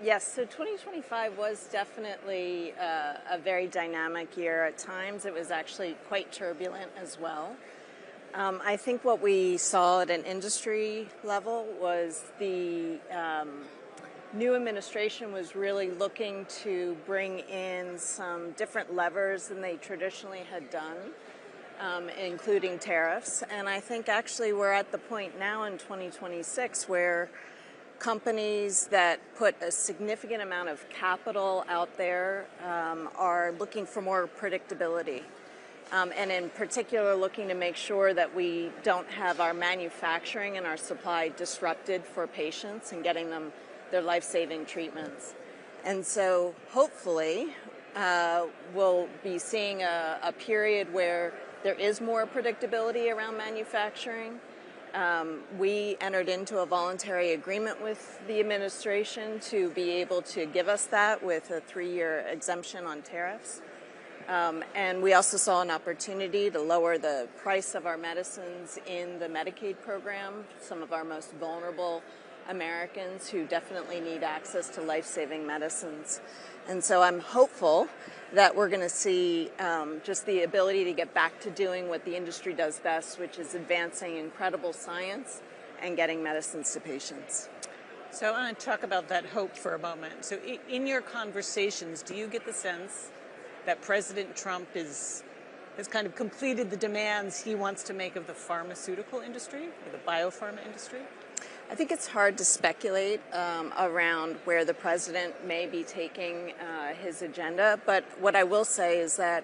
Yes, so 2025 was definitely a very dynamic year. At times it was actually quite turbulent as well. I think what we saw at an industry level was the new administration was really looking to bring in some different levers than they traditionally had done, including tariffs. And I think actually we're at the point now in 2026 where companies that put a significant amount of capital out there are looking for more predictability. And in particular looking to make sure that we don't have our manufacturing and our supply disrupted for patients and getting them their life-saving treatments. And so hopefully we'll be seeing a period where there is more predictability around manufacturing. We entered into a voluntary agreement with the administration to be able to give us that with a 3-year exemption on tariffs. And we also saw an opportunity to lower the price of our medicines in the Medicaid program, some of our most vulnerable Americans who definitely need access to life-saving medicines. And so I'm hopeful that we're going to see just the ability to get back to doing what the industry does best, which is advancing incredible science and getting medicines to patients. So I want to talk about that hope for a moment. So in your conversations, do you get the sense that President Trump has kind of completed the demands he wants to make of the pharmaceutical industry or the biopharma industry? I think it's hard to speculate around where the president may be taking his agenda, but what I will say is that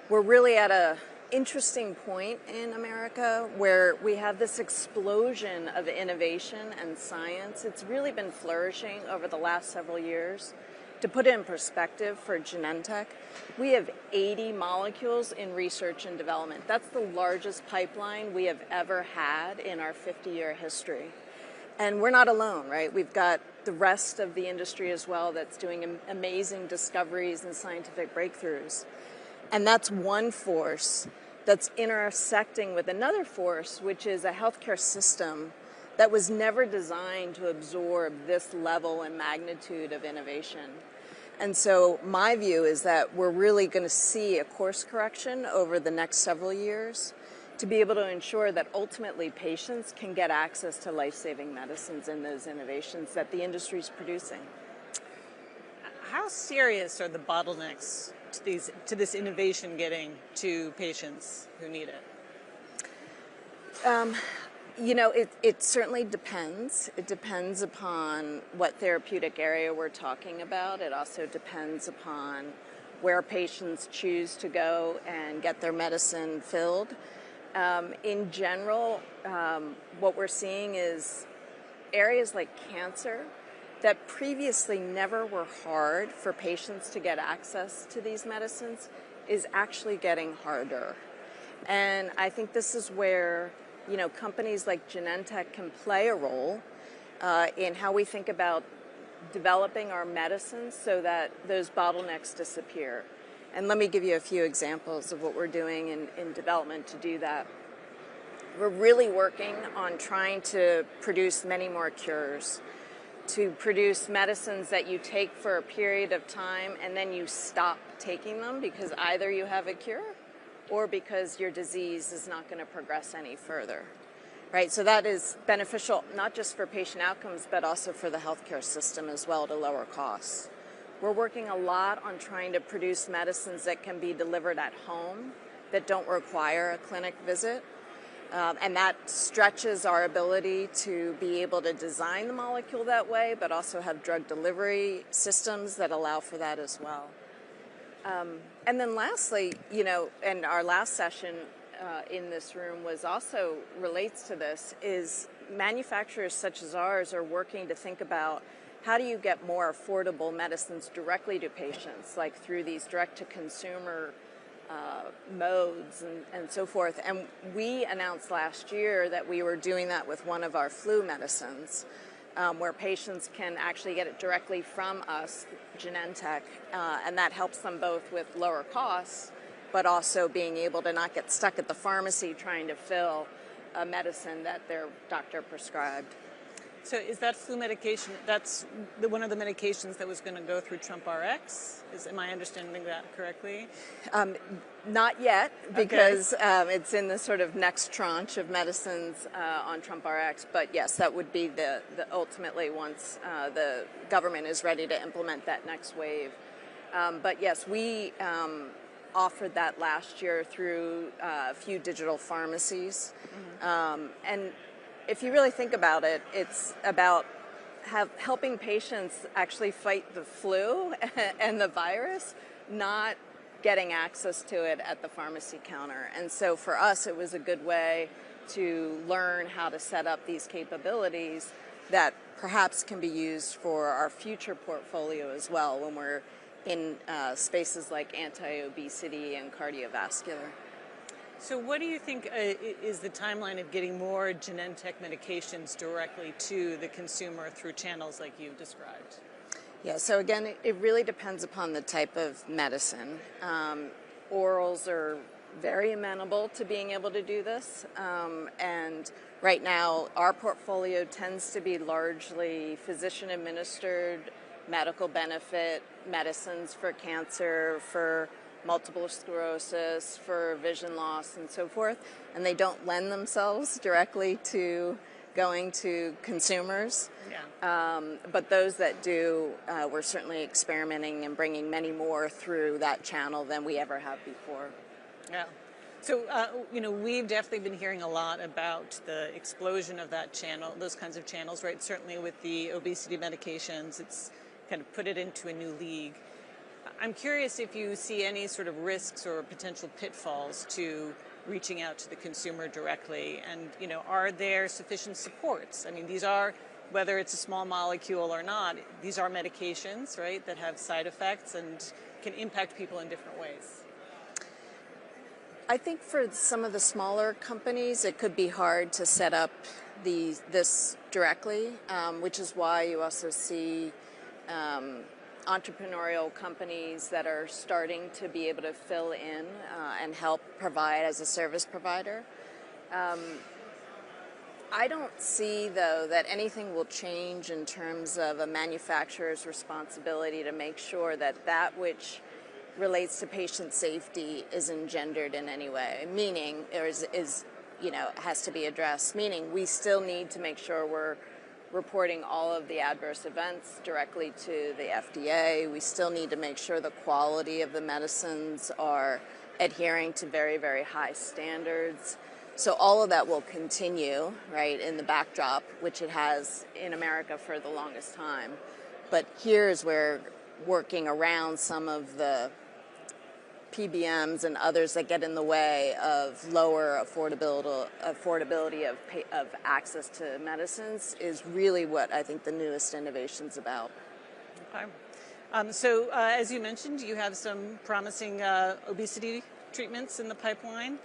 we're really at an interesting point in America where we have this explosion of innovation and science. It's really been flourishing over the last several years. To put it in perspective for Genentech, we have 80 molecules in research and development. That's the largest pipeline we have ever had in our 50-year history. And we're not alone, right? We've got the rest of the industry as well that's doing amazing discoveries and scientific breakthroughs. And that's one force that's intersecting with another force, which is a healthcare system that was never designed to absorb this level and magnitude of innovation. And so my view is that we're really going to see a course correction over the next several years to be able to ensure that ultimately patients can get access to life-saving medicines and those innovations that the industry is producing. How serious are the bottlenecks to this innovation getting to patients who need it? You know, it certainly depends. It depends upon what therapeutic area we're talking about. It also depends upon where patients choose to go and get their medicine filled. In general, what we're seeing is areas like cancer that previously never were hard for patients to get access to these medicines is actually getting harder. And I think this is where, you know, companies like Genentech can play a role in how we think about developing our medicines so that those bottlenecks disappear. And let me give you a few examples of what we're doing in development to do that. We're really working on trying to produce many more cures, to produce medicines that you take for a period of time and then you stop taking them because either you have a cure or because your disease is not going to progress any further. Right? So that is beneficial not just for patient outcomes but also for the healthcare system as well to lower costs. We're working a lot on trying to produce medicines that can be delivered at home, that don't require a clinic visit. And that stretches our ability to be able to design the molecule that way, but also have drug delivery systems that allow for that as well. And then lastly, you know, and our last session in this room was also relates to this, is manufacturers such as ours are working to think about how do you get more affordable medicines directly to patients, like through these direct-to-consumer modes and so forth. And we announced last year that we were doing that with one of our flu medicines, where patients can actually get it directly from us, Genentech, and that helps them both with lower costs, but also being able to not get stuck at the pharmacy trying to fill a medicine that their doctor prescribed. So is that flu medication, that's one of the medications that was going to go through Trump RX? Am I understanding that correctly? Not yet, Okay. because it's in the sort of next tranche of medicines on Trump RX. But yes, that would be the ultimately once the government is ready to implement that next wave. But yes, we offered that last year through a few digital pharmacies. And if you really think about it, it's about helping patients actually fight the flu and the virus, not getting access to it at the pharmacy counter. And so for us, it was a good way to learn how to set up these capabilities that perhaps can be used for our future portfolio as well when we're in spaces like anti-obesity and cardiovascular. So what do you think is the timeline of getting more Genentech medications directly to the consumer through channels like you described? Yeah, so again, it really depends upon the type of medicine. Orals are very amenable to being able to do this. And right now, our portfolio tends to be largely physician-administered, medical benefit medicines for cancer, for multiple sclerosis, for vision loss, and so forth. And they don't lend themselves directly to going to consumers. Yeah. But those that do, we're certainly experimenting and bringing many more through that channel than we ever have before. Yeah. So, we've definitely been hearing a lot about the explosion of that channel, those kinds of channels, right? Certainly with the obesity medications, it's kind of put it into a new league. I'm curious if you see any sort of risks or potential pitfalls to reaching out to the consumer directly, and are there sufficient supports? I mean, these are, whether it's a small molecule or not, these are medications, right, that have side effects and can impact people in different ways. I think for some of the smaller companies, it could be hard to set up this directly, which is why you also see entrepreneurial companies that are starting to be able to fill in and help provide as a service provider. I don't see, though, that anything will change in terms of a manufacturer's responsibility to make sure that that which relates to patient safety is engendered in any way, meaning has to be addressed, meaning we still need to make sure we're reporting all of the adverse events directly to the FDA. We still need to make sure the quality of the medicines are adhering to very, very high standards. So all of that will continue, right, in the backdrop, which it has in America for the longest time. But here's where working around some of the PBMs and others that get in the way of lower affordability of access to medicines is really what I think the newest innovation's about. Okay. So as you mentioned, you have some promising obesity treatments in the pipeline.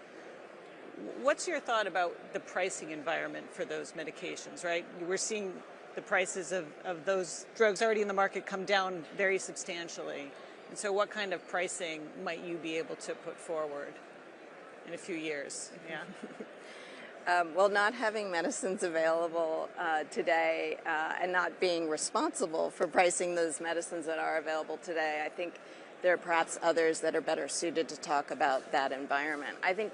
What's your thought about the pricing environment for those medications, right? We're seeing the prices of those drugs already in the market come down very substantially. And so what kind of pricing might you be able to put forward in a few years? Yeah. Well, not having medicines available today and not being responsible for pricing those medicines that are available today, I think there are perhaps others that are better suited to talk about that environment. I think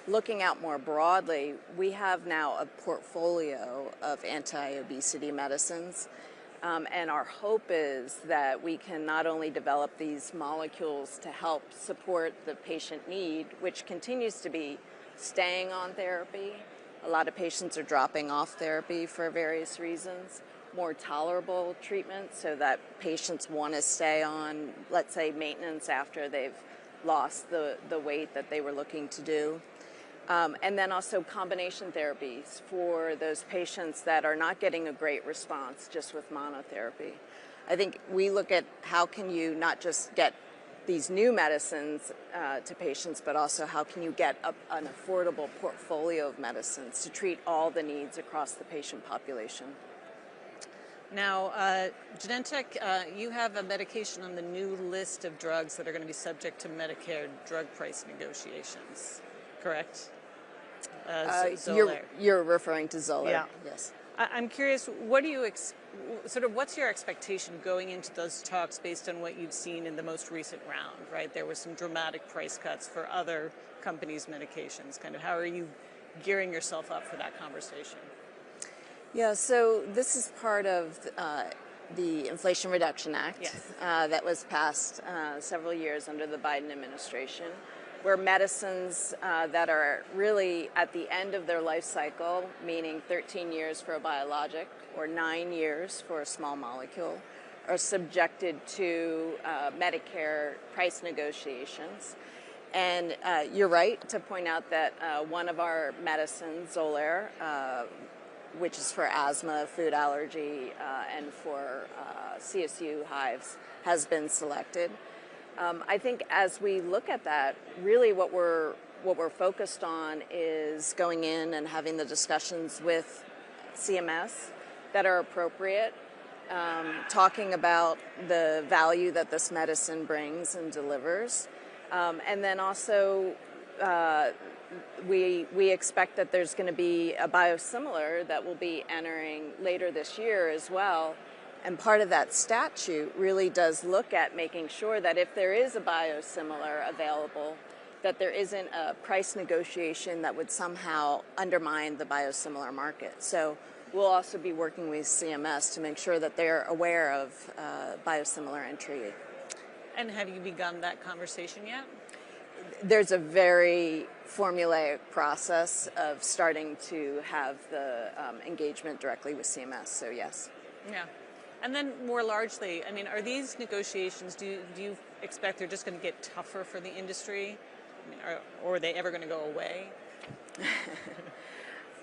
looking out more broadly, we have now a portfolio of anti-obesity medicines. And our hope is that we can not only develop these molecules to help support the patient need, which continues to be staying on therapy. A lot of patients are dropping off therapy for various reasons. More tolerable treatment so that patients want to stay on, let's say, maintenance after they've lost the weight that they were looking to do. And then also combination therapies for those patients that are not getting a great response just with monotherapy. I think we look at how can you not just get these new medicines to patients, but also how can you get an affordable portfolio of medicines to treat all the needs across the patient population. Now, Genentech, you have a medication on the new list of drugs that are going to be subject to Medicare drug price negotiations, correct? You're referring to Xolair, yeah. Yes. I'm curious, what's your expectation going into those talks based on what you've seen in the most recent round, right? There were some dramatic price cuts for other companies' medications. Kind of how are you gearing yourself up for that conversation? Yeah, so this is part of the Inflation Reduction Act. Yes. That was passed several years under the Biden administration, where medicines that are really at the end of their life cycle, meaning 13 years for a biologic or 9 years for a small molecule, are subjected to Medicare price negotiations. And you're right to point out that one of our medicines, Xolair, which is for asthma, food allergy, and for CSU hives, has been selected. I think as we look at that, really what we're focused on is going in and having the discussions with CMS that are appropriate, talking about the value that this medicine brings and delivers, and then also we expect that there's going to be a biosimilar that will be entering later this year as well. And part of that statute really does look at making sure that if there is a biosimilar available, that there isn't a price negotiation that would somehow undermine the biosimilar market. So we'll also be working with CMS to make sure that they're aware of biosimilar entry. And have you begun that conversation yet? There's a very formulaic process of starting to have the engagement directly with CMS, so yes. Yeah. And then more largely, I mean, are these negotiations, do you expect they're just going to get tougher for the industry? I mean, or are they ever going to go away?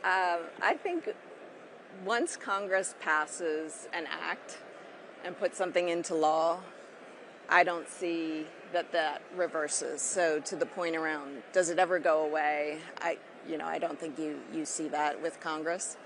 I think once Congress passes an act and puts something into law, I don't see that reverses. So to the point around, does it ever go away? I don't think you see that with Congress.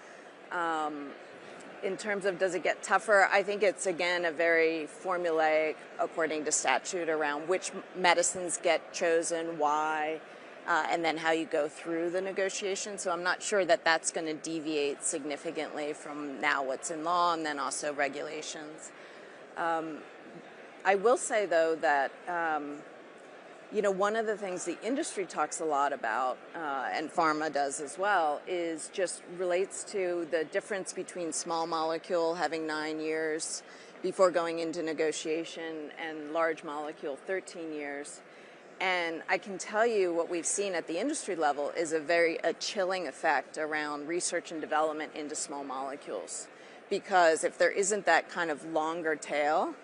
In terms of does it get tougher, I think it's, again, a very formulaic, according to statute, around which medicines get chosen, why, and then how you go through the negotiation. So I'm not sure that that's going to deviate significantly from now what's in law and then also regulations. I will say, though, that one of the things the industry talks a lot about, and pharma does as well, is just relates to the difference between small molecule having 9 years before going into negotiation and large molecule 13 years. And I can tell you what we've seen at the industry level is a chilling effect around research and development into small molecules. Because if there isn't that kind of longer tail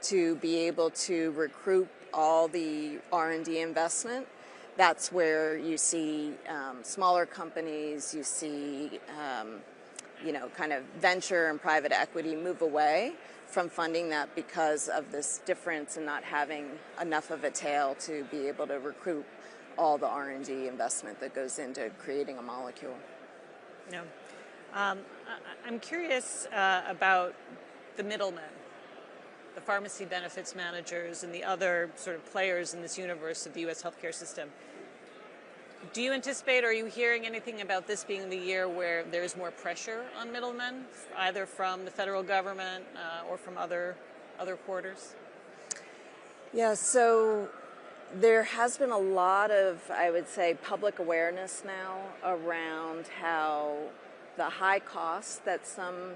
to be able to recruit all the R&D investment, that's where you see smaller companies, you see kind of venture and private equity move away from funding that because of this difference in not having enough of a tail to be able to recruit all the R&D investment that goes into creating a molecule. No. I'm curious about the middlemen, the pharmacy benefits managers, and the other sort of players in this universe of the U.S. healthcare system. Do you anticipate, or are you hearing anything about this being the year where there's more pressure on middlemen, either from the federal government or from other quarters? Yeah, so there has been a lot of, I would say, public awareness now around how the high costs that some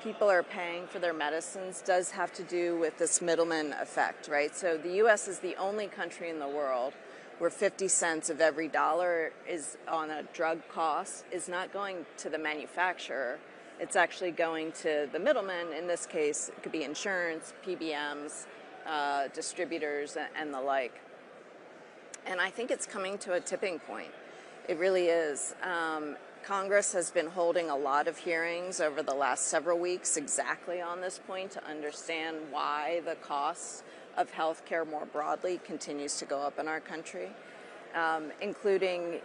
people are paying for their medicines does have to do with this middleman effect, right? So the U.S. is the only country in the world where 50 cents of every dollar is on a drug cost is not going to the manufacturer. It's actually going to the middleman. In this case, it could be insurance, PBMs, distributors, and the like. And I think it's coming to a tipping point. It really is. Congress has been holding a lot of hearings over the last several weeks exactly on this point to understand why the costs of healthcare more broadly continues to go up in our country, including,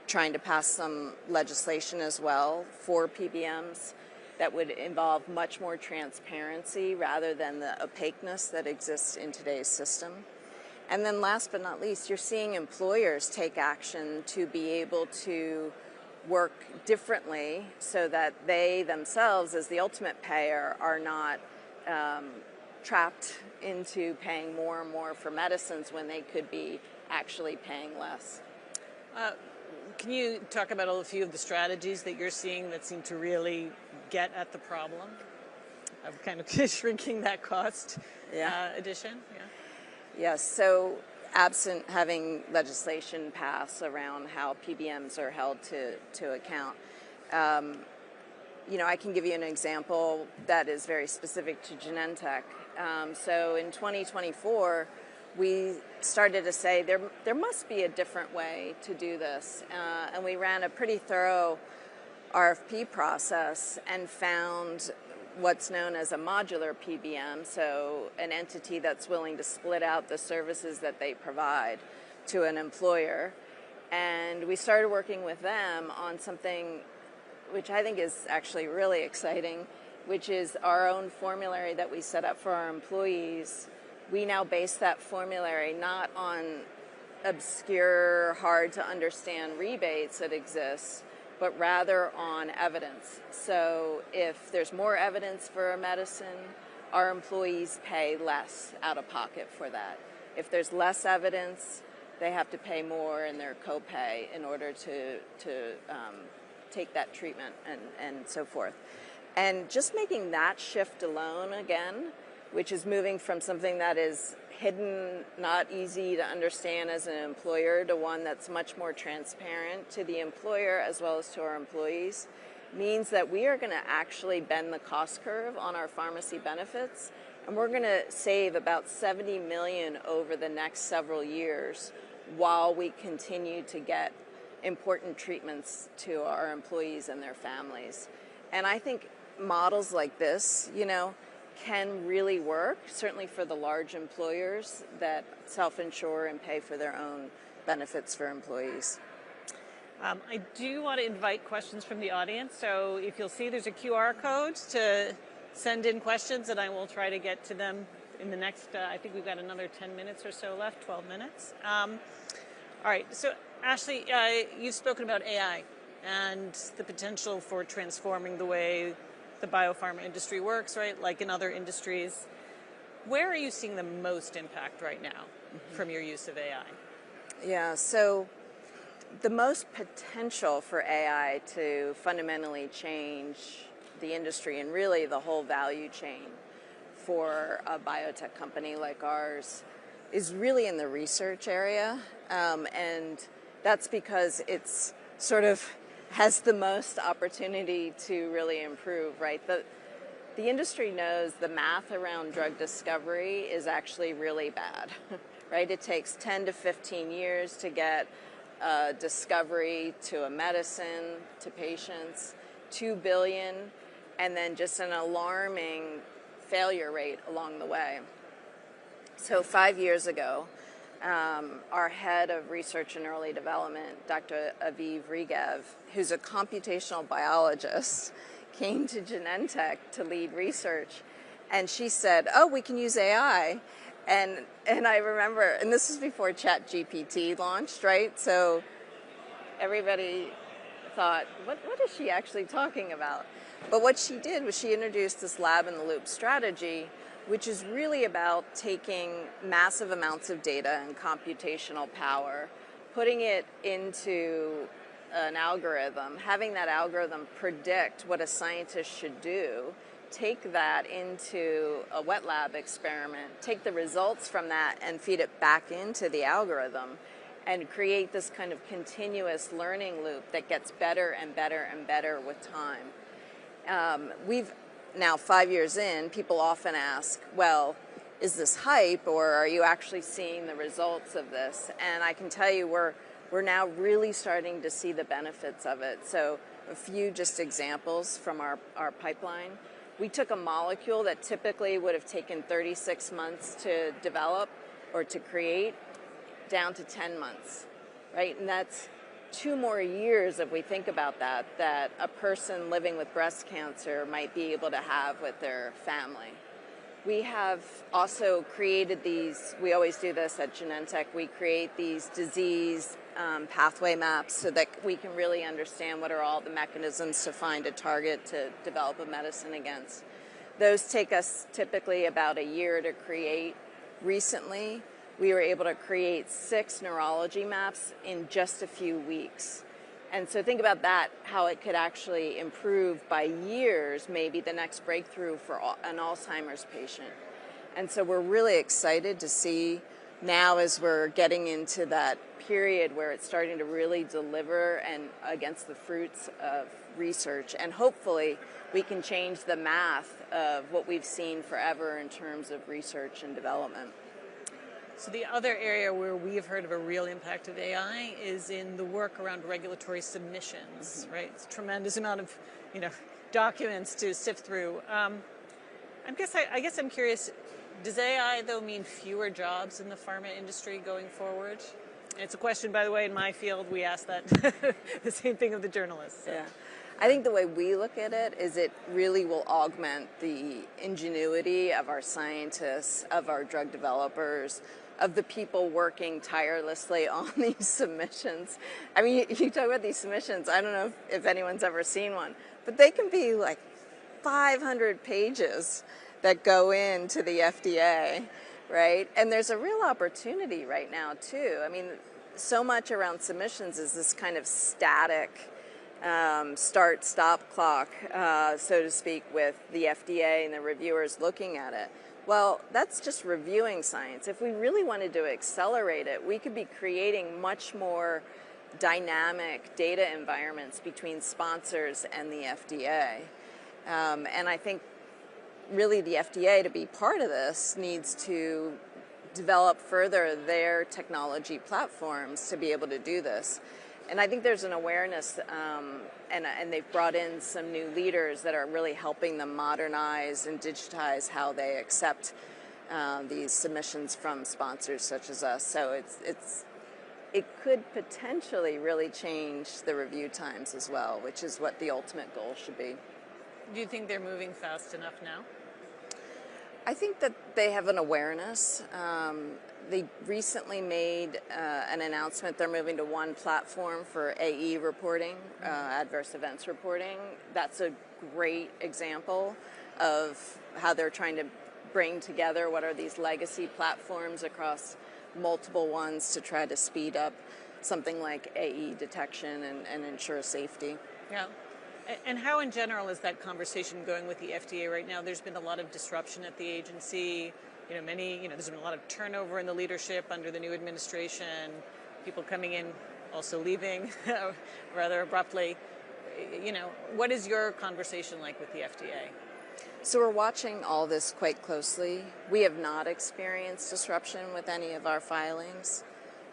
trying to pass some legislation as well for PBMs that would involve much more transparency rather than the opaqueness that exists in today's system. And then last but not least, you're seeing employers take action to be able to work differently so that they themselves, as the ultimate payer, are not trapped into paying more and more for medicines when they could be actually paying less. Can you talk about a few of the strategies that you're seeing that seem to really get at the problem of kind of shrinking that cost addition? Yeah. Yes, so absent having legislation pass around how PBMs are held to account, I can give you an example that is very specific to Genentech. So in 2024, we started to say there must be a different way to do this, and we ran a pretty thorough RFP process and found what's known as a modular PBM, so an entity that's willing to split out the services that they provide to an employer. And we started working with them on something which I think is actually really exciting, which is our own formulary that we set up for our employees. We now base that formulary not on obscure, hard to understand rebates that exist, but rather on evidence. So if there's more evidence for a medicine, our employees pay less out of pocket for that. If there's less evidence, they have to pay more in their copay in order to take that treatment and so forth. And just making that shift alone again, which is moving from something that is hidden, not easy to understand as an employer, to one that's much more transparent to the employer as well as to our employees, means that we are going to actually bend the cost curve on our pharmacy benefits, and we're going to save about $70 million over the next several years while we continue to get important treatments to our employees and their families. And I think models like this, can really work, certainly for the large employers that self-insure and pay for their own benefits for employees. I do want to invite questions from the audience, so if you'll see there's a QR code to send in questions, and I will try to get to them in the next, I think we've got another 10 minutes or so left, 12 minutes. All right, so Ashley, you've spoken about AI and the potential for transforming the way the biopharma industry works, right? Like in other industries. Where are you seeing the most impact right now from your use of AI? Yeah, so the most potential for AI to fundamentally change the industry and really the whole value chain for a biotech company like ours is really in the research area. And that's because it's sort of has the most opportunity to really improve, right? The industry knows the math around drug discovery is actually really bad, right? It takes 10 to 15 years to get a discovery to a medicine to patients, 2 billion, and then just an alarming failure rate along the way. So 5 years ago, our head of research and early development, Dr. Aviv Regev, who's a computational biologist, came to Genentech to lead research, and she said, "Oh, we can use AI." And I remember, and this was before ChatGPT launched, right? So everybody thought, what is she actually talking about? But what she did was she introduced this lab-in-the-loop strategy, which is really about taking massive amounts of data and computational power, putting it into an algorithm, having that algorithm predict what a scientist should do, take that into a wet lab experiment, take the results from that and feed it back into the algorithm, and create this kind of continuous learning loop that gets better and better and better with time. We've now 5 years in, people often ask, well, is this hype or are you actually seeing the results of this? And I can tell you we're now really starting to see the benefits of it. So a few just examples from our pipeline. We took a molecule that typically would have taken 36 months to develop or to create down to 10 months, right? And that's 2 more years, if we think about that a person living with breast cancer might be able to have with their family. We have also created these, we always do this at Genentech, we create these disease pathway maps so that we can really understand what are all the mechanisms to find a target to develop a medicine against. Those take us typically about a year to create. Recently, we were able to create 6 neurology maps in just a few weeks. And so think about that, how it could actually improve by years, maybe the next breakthrough for an Alzheimer's patient. And so we're really excited to see now, as we're getting into that period where it's starting to really deliver and against the fruits of research. And hopefully we can change the math of what we've seen forever in terms of research and development. So the other area where we've heard of a real impact of AI is in the work around regulatory submissions, right? It's a tremendous amount of, documents to sift through. I guess I'm curious, does AI, though, mean fewer jobs in the pharma industry going forward? And it's a question, by the way, in my field, we ask that, the same thing of the journalists. So. Yeah. I think the way we look at it is it really will augment the ingenuity of our scientists, of our drug developers, of the people working tirelessly on these submissions. I mean, you talk about these submissions, I don't know if anyone's ever seen one, but they can be like 500 pages that go into the FDA, right? And there's a real opportunity right now, too. I mean, so much around submissions is this kind of static start-stop clock, so to speak, with the FDA and the reviewers looking at it. Well, that's just reviewing science. If we really wanted to accelerate it, we could be creating much more dynamic data environments between sponsors and the FDA. And I think really the FDA, to be part of this, needs to develop further their technology platforms to be able to do this. And I think there's an awareness, and they've brought in some new leaders that are really helping them modernize and digitize how they accept these submissions from sponsors such as us. So it could potentially really change the review times as well, which is what the ultimate goal should be. Do you think they're moving fast enough now? I think that they have an awareness. They recently made an announcement they're moving to one platform for AE reporting, adverse events reporting. That's a great example of how they're trying to bring together what are these legacy platforms across multiple ones to try to speed up something like AE detection and ensure safety. Yeah. And how in general is that conversation going with the FDA right now? There's been a lot of disruption at the agency. There's been a lot of turnover in the leadership under the new administration, people coming in, also leaving rather abruptly. What is your conversation like with the FDA? So we're watching all this quite closely. We have not experienced disruption with any of our filings,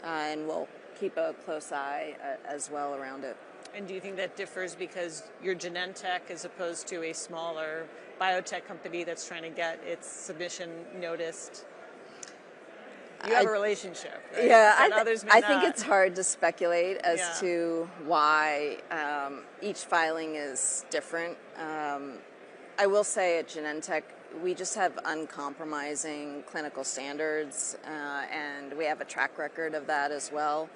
and we'll keep a close eye as well around it. And do you think that differs because you're Genentech as opposed to a smaller biotech company that's trying to get its submission noticed? You have a relationship, right? Yeah, I think it's hard to speculate as to why each filing is different. I will say at Genentech, we just have uncompromising clinical standards, and we have a track record of that as well.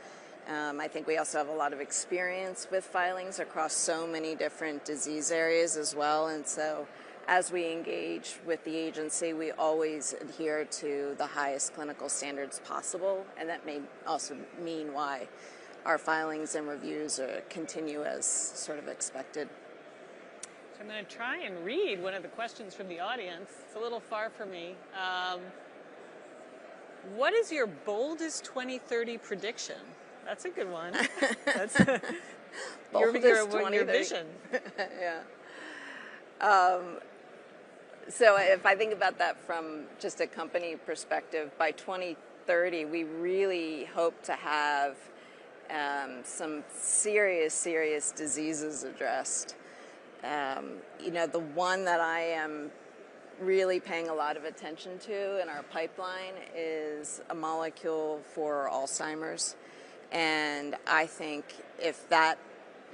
I think we also have a lot of experience with filings across so many different disease areas as well, and so as we engage with the agency, we always adhere to the highest clinical standards possible, and that may also mean why our filings and reviews continue as sort of expected. So I'm going to try and read one of the questions from the audience. It's a little far for me. What is your boldest 2030 prediction? That's a good one. That's your vision. Yeah. So if I think about that from just a company perspective, by 2030, we really hope to have some serious diseases addressed. The one that I am really paying a lot of attention to in our pipeline is a molecule for Alzheimer's. And I think if that,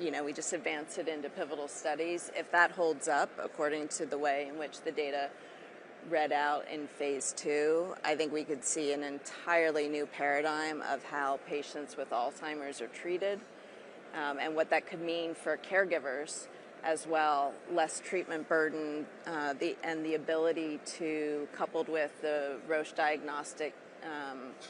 we just advanced it into pivotal studies, if that holds up according to the way in which the data read out in phase 2, I think we could see an entirely new paradigm of how patients with Alzheimer's are treated, and what that could mean for caregivers as well. Less treatment burden, and the ability to, coupled with the Roche diagnostic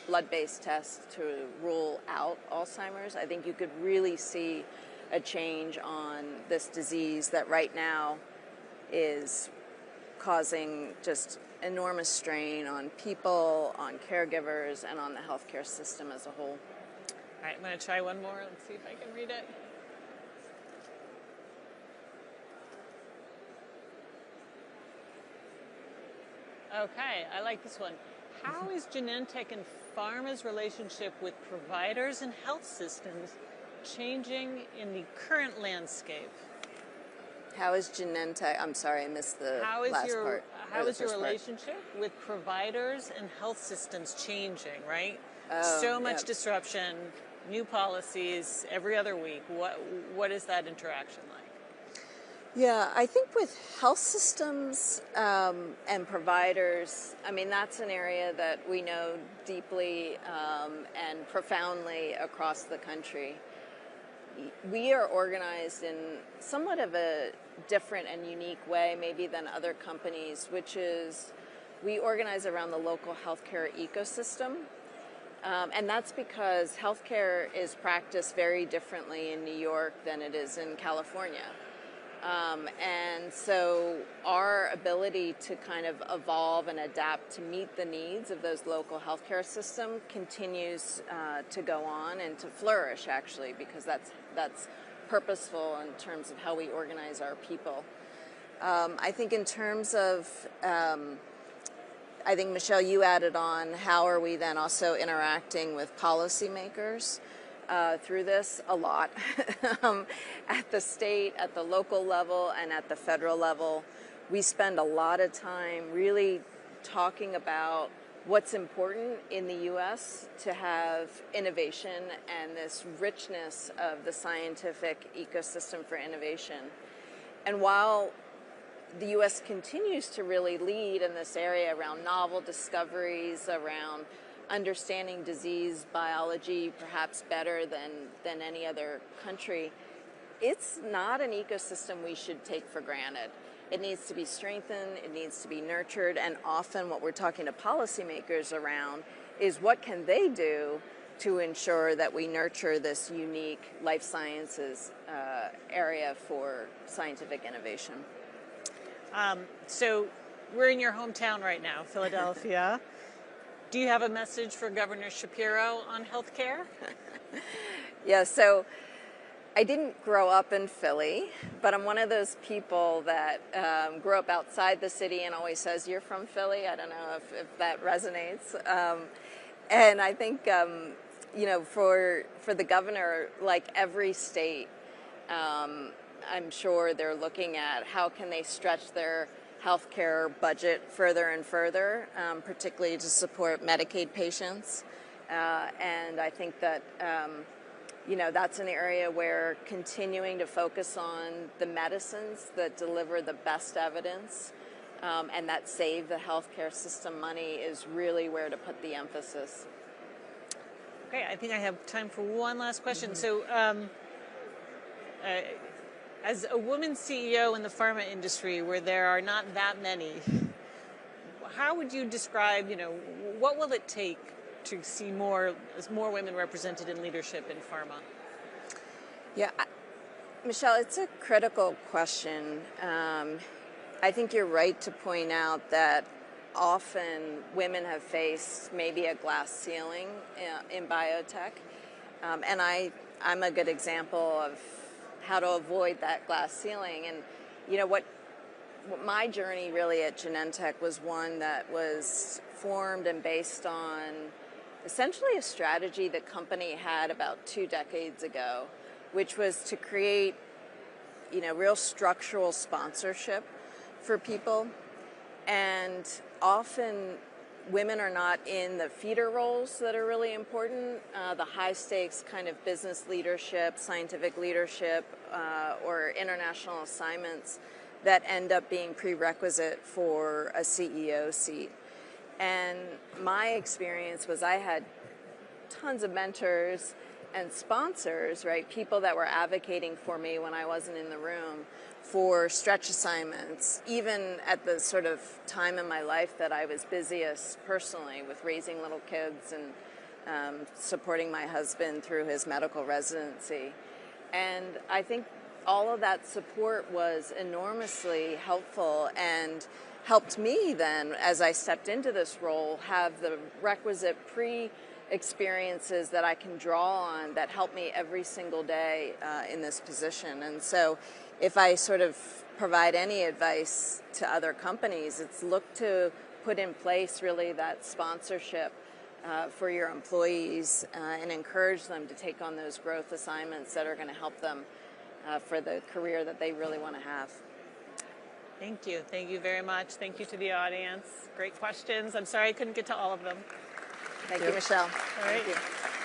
blood-based test to rule out Alzheimer's, I think you could really see a change on this disease that right now is causing just enormous strain on people, on caregivers, and on the healthcare system as a whole. All right, I'm going to try one more. Let's see if I can read it. Okay, I like this one. How is Genentech and pharma's relationship with providers and health systems changing in the current landscape? How is Genentech, I'm sorry, I missed the last part. How is your relationship with providers and health systems changing, right? So much disruption, new policies every other week. What is that interaction like? Yeah, I think with health systems and providers, I mean, that's an area that we know deeply and profoundly across the country. We are organized in somewhat of a different and unique way maybe than other companies, which is we organize around the local healthcare ecosystem. And that's because healthcare is practiced very differently in New York than it is in California. And so our ability to kind of evolve and adapt to meet the needs of those local healthcare system continues to go on and to flourish, actually, because that's purposeful in terms of how we organize our people. I think in terms of, I think, Michelle, you added on, how are we then also interacting with policymakers? Through this a lot at the state, at the local level, and at the federal level. We spend a lot of time really talking about what's important in the U.S. to have innovation and this richness of the scientific ecosystem for innovation. And while the U.S. continues to really lead in this area around novel discoveries, around understanding disease biology perhaps better than any other country, it's not an ecosystem we should take for granted. It needs to be strengthened, it needs to be nurtured, and often what we're talking to policymakers around is what can they do to ensure that we nurture this unique life sciences area for scientific innovation. So we're in your hometown right now, Philadelphia. Do you have a message for Governor Shapiro on healthcare? Yeah, so I didn't grow up in Philly, but I'm one of those people that grew up outside the city and always says, "You're from Philly." I don't know if that resonates. And I think, you know, for the governor, like every state, I'm sure they're looking at how can they stretch their healthcare budget further and further, particularly to support Medicaid patients. And I think that, you know, that's an area where continuing to focus on the medicines that deliver the best evidence and that save the healthcare system money is really where to put the emphasis. Okay, I think I have time for one last question. Mm-hmm. So, as a woman CEO in the pharma industry, where there are not that many, how would you describe, you know, what will it take to see more women represented in leadership in pharma? Yeah, Michelle, it's a critical question. I think you're right to point out that often women have faced maybe a glass ceiling in biotech. And I'm a good example of how to avoid that glass ceiling. And you know what my journey really at Genentech was one that was formed and based on essentially a strategy the company had about 2 decades ago, which was to create, you know, real structural sponsorship for people. And often women are not in the feeder roles that are really important, the high stakes kind of business leadership, scientific leadership, or international assignments that end up being prerequisite for a CEO seat. And my experience was I had tons of mentors and sponsors, right? People that were advocating for me when I wasn't in the room for stretch assignments, even at the sort of time in my life that I was busiest personally with raising little kids and supporting my husband through his medical residency. And I think all of that support was enormously helpful and helped me then, as I stepped into this role, have the requisite experiences that I can draw on that help me every single day in this position. And so if I sort of provide any advice to other companies, it's look to put in place really that sponsorship for your employees and encourage them to take on those growth assignments that are going to help them for the career that they really want to have. Thank you. Thank you very much. Thank you to the audience. Great questions. I'm sorry I couldn't get to all of them. Thank you, Michelle. All right. Thank you.